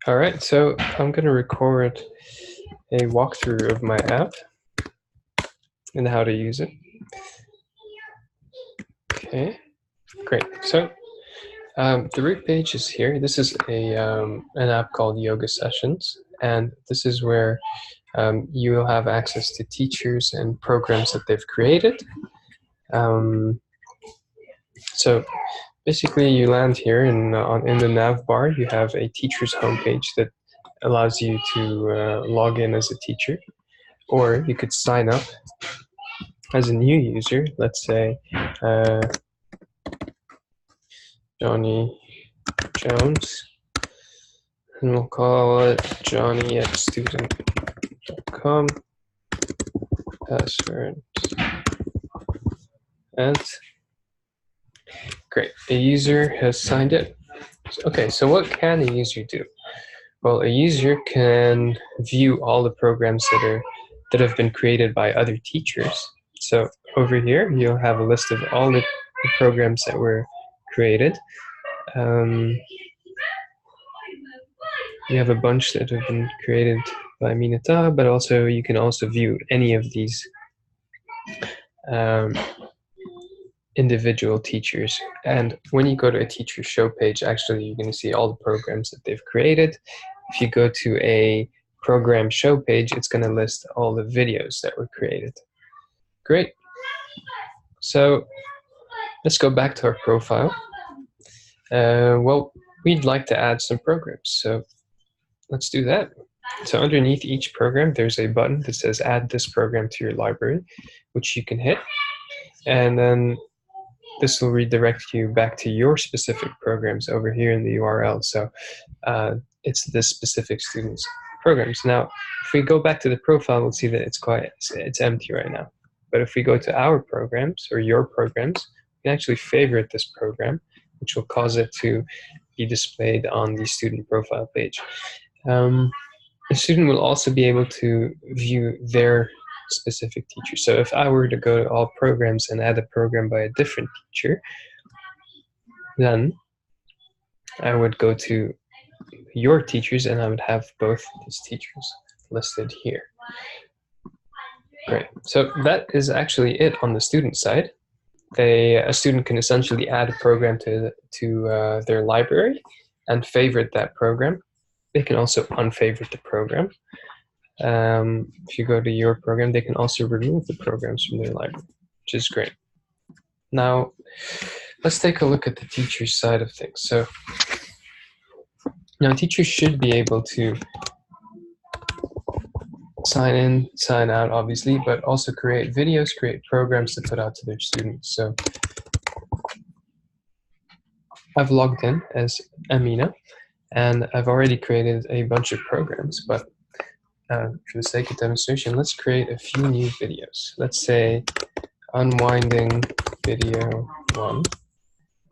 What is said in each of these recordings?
All right, so I'm going to record a walkthrough of my app and how to use it. Okay, great. So the root page is here. This is an app called Yoga Sessions, and this is where you will have access to teachers and programs that they've created. So basically, you land here, and in the nav bar, you have a teacher's homepage that allows you to log in as a teacher, or you could sign up as a new user. Let's say Johnny Jones, and we'll call it johnny@student.com, password, and great, a user has signed in. Okay, so what can a user do? Well, a user can view all the programs that have been created by other teachers. So over here, you'll have a list of all the programs that were created. You have a bunch that have been created by Minata, but also you can also view any of these individual teachers. And when you go to a teacher show page, actually you're going to see all the programs that they've created. If you go to a program show page, it's going to list all the videos that were created. Great. So let's go back to our profile. Well, we'd like to add some programs, so let's do that. So underneath each program, there's a button that says add this program to your library, which you can hit. And then this will redirect you back to your specific programs over here in the URL. So it's this specific student's programs. Now, if we go back to the profile, we'll see that it's empty right now. But if we go to our programs or your programs, we can actually favorite this program, which will cause it to be displayed on the student profile page. The student will also be able to view their specific teacher. So if I were to go to all programs and add a program by a different teacher, then I would go to your teachers and I would have both these teachers listed here. Great. So that is actually it on the student side. A student can essentially add a program to their library and favorite that program. They can also unfavorite the program. If you go to your program, they can also remove the programs from their library, which is great. Now, let's take a look at the teacher's side of things. So now teachers should be able to sign in, sign out, obviously, but also create videos, create programs to put out to their students. So I've logged in as Amina, and I've already created a bunch of programs, but for the sake of demonstration, let's create a few new videos. Let's say unwinding video 1,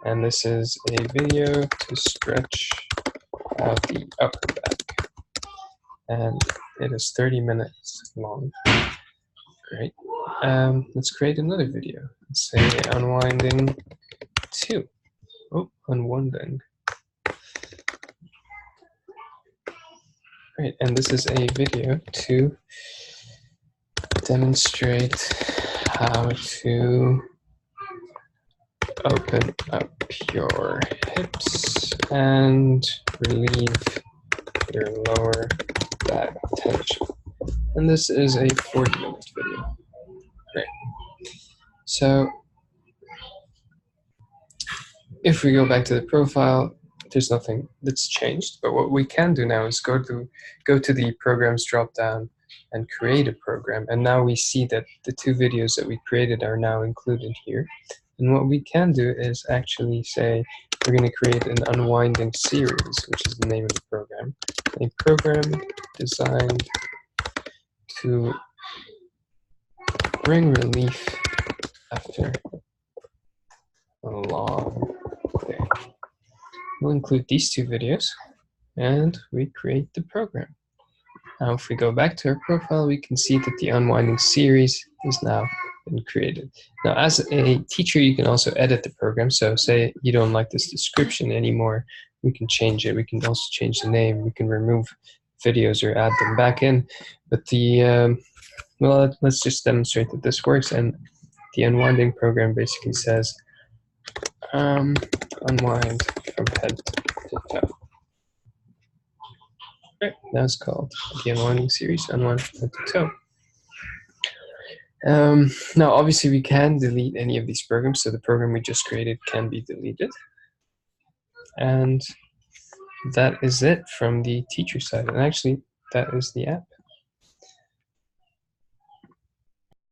and this is a video to stretch out the upper back, and it is 30 minutes long. Great. Let's create another video. Let's say unwinding 2. Oh, unwinding. Great, and this is a video to demonstrate how to open up your hips and relieve your lower back tension. And this is a 40-minute video. Great. So if we go back to the profile, there's nothing that's changed, but what we can do now is go to the programs drop down and create a program, and now we see that the 2 videos that we created are now included here. And what we can do is actually say we're going to create an unwinding series, which is the name of the program, a program designed to bring relief after a long day. We'll include these 2 videos, and we create the program. Now, if we go back to our profile, we can see that the unwinding series is now been created. Now, as a teacher, you can also edit the program. So say you don't like this description anymore, we can change it. We can also change the name. We can remove videos or add them back in. But the, well, let's just demonstrate that this works. And the unwinding program basically says, unwind from head to toe. Right, that's called the unwinding series, unwind from head to toe. Now, obviously, we can delete any of these programs, so the program we just created can be deleted. And that is it from the teacher side. And actually, that is the app.